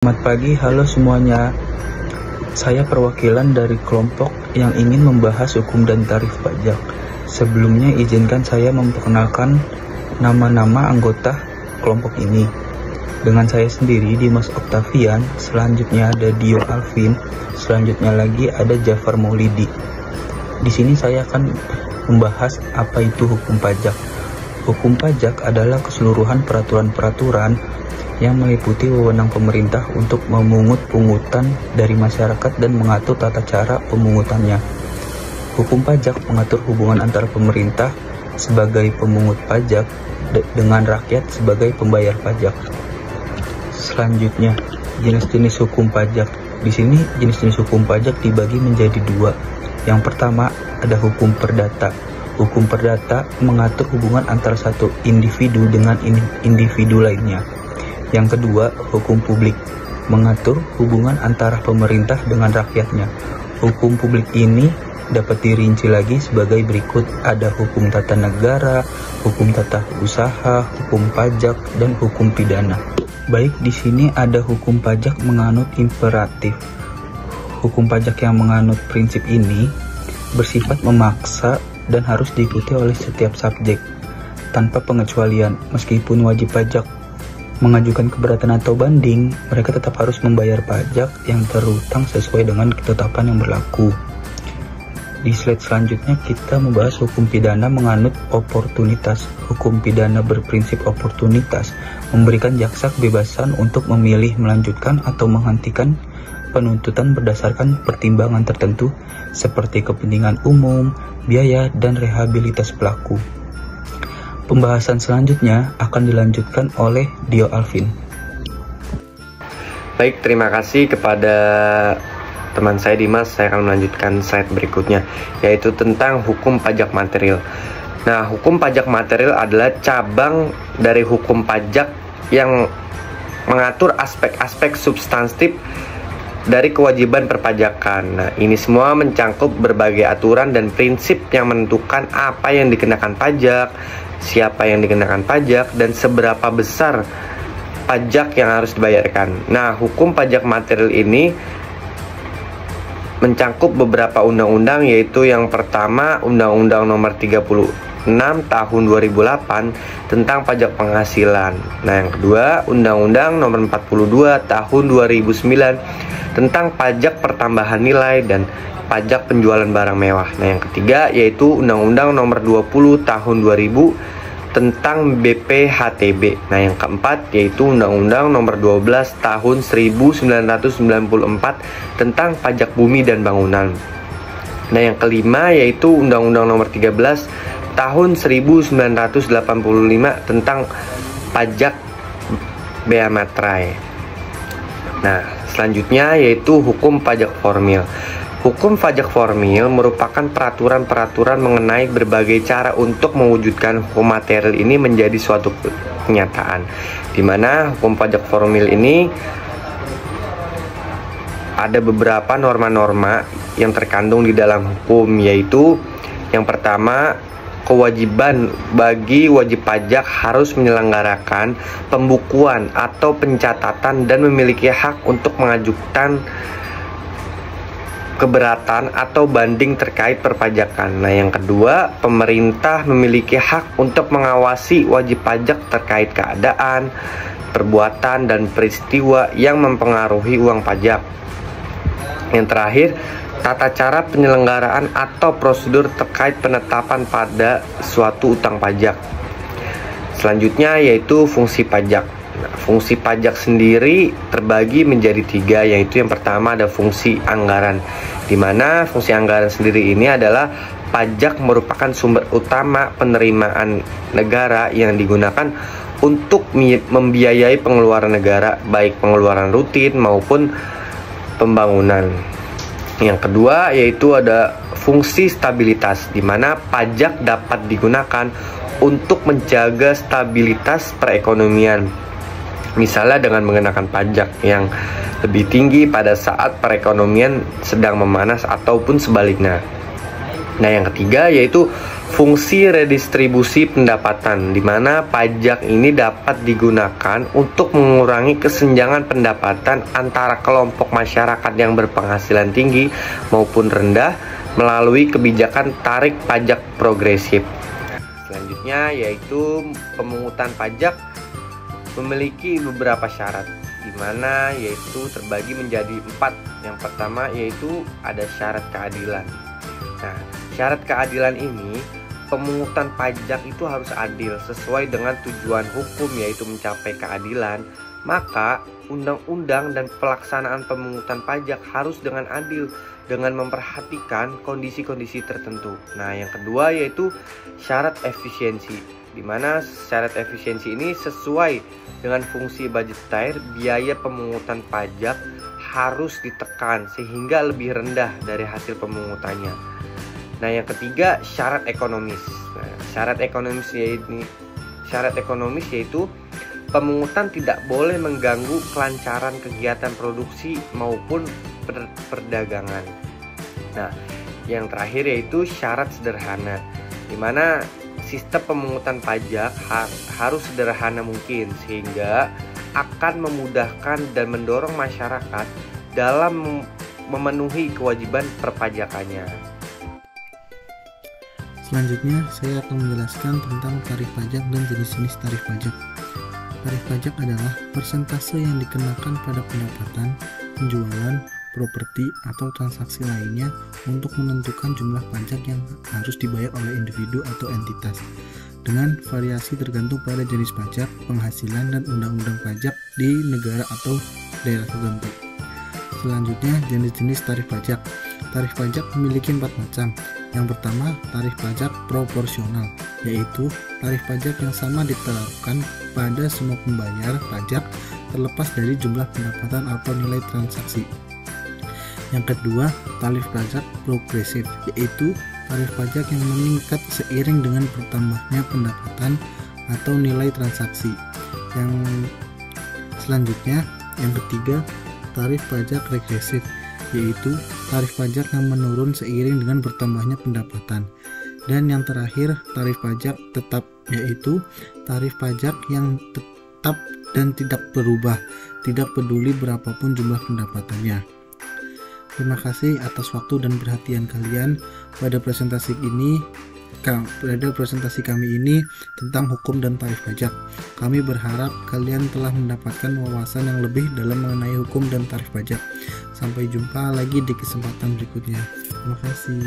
Selamat pagi, halo semuanya. Saya perwakilan dari kelompok yang ingin membahas hukum dan tarif pajak. Sebelumnya izinkan saya memperkenalkan nama-nama anggota kelompok ini. Dengan saya sendiri, Dimas Octavian, selanjutnya ada Dio Alvin, selanjutnya lagi ada Jafar Maulidi. Di sini saya akan membahas apa itu hukum pajak. Hukum pajak adalah keseluruhan peraturan-peraturan yang meliputi wewenang pemerintah untuk memungut pungutan dari masyarakat dan mengatur tata cara pemungutannya. Hukum pajak mengatur hubungan antara pemerintah sebagai pemungut pajak dengan rakyat sebagai pembayar pajak. Selanjutnya, jenis-jenis hukum pajak. Di sini jenis-jenis hukum pajak dibagi menjadi dua. Yang pertama ada hukum perdata. Hukum perdata mengatur hubungan antara satu individu dengan individu lainnya. Yang kedua, hukum publik mengatur hubungan antara pemerintah dengan rakyatnya. Hukum publik ini dapat dirinci lagi sebagai berikut: ada hukum tata negara, hukum tata usaha, hukum pajak, dan hukum pidana. Baik, di sini ada hukum pajak menganut imperatif. Hukum pajak yang menganut prinsip ini bersifat memaksa dan harus diikuti oleh setiap subjek tanpa pengecualian. Meskipun wajib pajak mengajukan keberatan atau banding, mereka tetap harus membayar pajak yang terutang sesuai dengan ketetapan yang berlaku. Di slide selanjutnya kita membahas hukum pidana menganut oportunitas. Hukum pidana berprinsip oportunitas, memberikan jaksa kebebasan untuk memilih melanjutkan atau menghentikan penuntutan berdasarkan pertimbangan tertentu seperti kepentingan umum, biaya, dan rehabilitas pelaku. Pembahasan selanjutnya akan dilanjutkan oleh Dio Alvin. Baik, terima kasih kepada teman saya Dimas. Saya akan melanjutkan slide berikutnya, yaitu tentang hukum pajak material. Nah, hukum pajak material adalah cabang dari hukum pajak yang mengatur aspek-aspek substantif dari kewajiban perpajakan. Nah, ini semua mencangkup berbagai aturan dan prinsip yang menentukan apa yang dikenakan pajak, siapa yang dikenakan pajak, dan seberapa besar pajak yang harus dibayarkan. Nah, hukum pajak material ini mencangkup beberapa undang-undang, yaitu yang pertama Undang-Undang Nomor 36 Tahun 2008 tentang pajak penghasilan. Nah, yang kedua Undang-Undang Nomor 42 Tahun 2009 tentang pajak pertambahan nilai dan pajak penjualan barang mewah. Nah, yang ketiga yaitu Undang-Undang Nomor 20 Tahun 2000 tentang BPHTB. Nah, yang keempat yaitu Undang-Undang Nomor 12 Tahun 1994 tentang pajak bumi dan bangunan. Nah, yang kelima yaitu Undang-Undang Nomor 13 Tahun 1985 tentang pajak bea materai. Nah, selanjutnya yaitu hukum pajak formil. Hukum pajak formil merupakan peraturan-peraturan mengenai berbagai cara untuk mewujudkan hukum material ini menjadi suatu kenyataan, di mana hukum pajak formil ini ada beberapa norma-norma yang terkandung di dalam hukum, yaitu yang pertama, kewajiban bagi wajib pajak harus menyelenggarakan pembukuan atau pencatatan dan memiliki hak untuk mengajukan keberatan atau banding terkait perpajakan. Nah, yang kedua, pemerintah memiliki hak untuk mengawasi wajib pajak terkait keadaan, perbuatan, dan peristiwa yang mempengaruhi uang pajak. Yang terakhir, tata cara penyelenggaraan atau prosedur terkait penetapan pada suatu utang pajak. Selanjutnya yaitu fungsi pajak. Nah, fungsi pajak sendiri terbagi menjadi tiga, yaitu yang pertama ada fungsi anggaran, di mana fungsi anggaran sendiri ini adalah pajak merupakan sumber utama penerimaan negara yang digunakan untuk membiayai pengeluaran negara, baik pengeluaran rutin maupun pembangunan. Yang kedua yaitu ada fungsi stabilitas, di mana pajak dapat digunakan untuk menjaga stabilitas perekonomian. Misalnya dengan mengenakan pajak yang lebih tinggi pada saat perekonomian sedang memanas ataupun sebaliknya. Nah, yang ketiga yaitu fungsi redistribusi pendapatan, di mana pajak ini dapat digunakan untuk mengurangi kesenjangan pendapatan antara kelompok masyarakat yang berpenghasilan tinggi maupun rendah melalui kebijakan tarik pajak progresif. Selanjutnya yaitu pemungutan pajak memiliki beberapa syarat, di mana yaitu terbagi menjadi 4. Yang pertama yaitu ada syarat keadilan. Nah, syarat keadilan ini, pemungutan pajak itu harus adil sesuai dengan tujuan hukum yaitu mencapai keadilan. Maka undang-undang dan pelaksanaan pemungutan pajak harus dengan adil dengan memperhatikan kondisi-kondisi tertentu. Nah, yang kedua yaitu syarat efisiensi, di mana syarat efisiensi ini sesuai dengan fungsi budgeter, biaya pemungutan pajak harus ditekan sehingga lebih rendah dari hasil pemungutannya. Nah, yang ketiga syarat ekonomis. Nah, syarat ekonomis yaitu pemungutan tidak boleh mengganggu kelancaran kegiatan produksi maupun perdagangan. Nah, yang terakhir yaitu syarat sederhana, di mana sistem pemungutan pajak harus sederhana mungkin sehingga akan memudahkan dan mendorong masyarakat dalam memenuhi kewajiban perpajakannya. Selanjutnya, saya akan menjelaskan tentang tarif pajak dan jenis-jenis tarif pajak. Tarif pajak adalah persentase yang dikenakan pada pendapatan, penjualan, properti, atau transaksi lainnya untuk menentukan jumlah pajak yang harus dibayar oleh individu atau entitas, dengan variasi tergantung pada jenis pajak, penghasilan, dan undang-undang pajak di negara atau daerah tertentu. Selanjutnya, jenis-jenis tarif pajak. Tarif pajak memiliki 4 macam. Yang pertama, tarif pajak proporsional, yaitu tarif pajak yang sama diterapkan pada semua pembayar pajak terlepas dari jumlah pendapatan atau nilai transaksi. Yang kedua, tarif pajak progresif, yaitu tarif pajak yang meningkat seiring dengan bertambahnya pendapatan atau nilai transaksi. Yang selanjutnya, yang ketiga, tarif pajak regresif, yaitu tarif pajak yang menurun seiring dengan bertambahnya pendapatan. Dan yang terakhir, tarif pajak tetap, yaitu tarif pajak yang tetap dan tidak berubah, tidak peduli berapapun jumlah pendapatannya. Terima kasih atas waktu dan perhatian kalian pada presentasi kami ini tentang hukum dan tarif pajak. Kami berharap kalian telah mendapatkan wawasan yang lebih dalam mengenai hukum dan tarif pajak. Sampai jumpa lagi di kesempatan berikutnya. Terima kasih.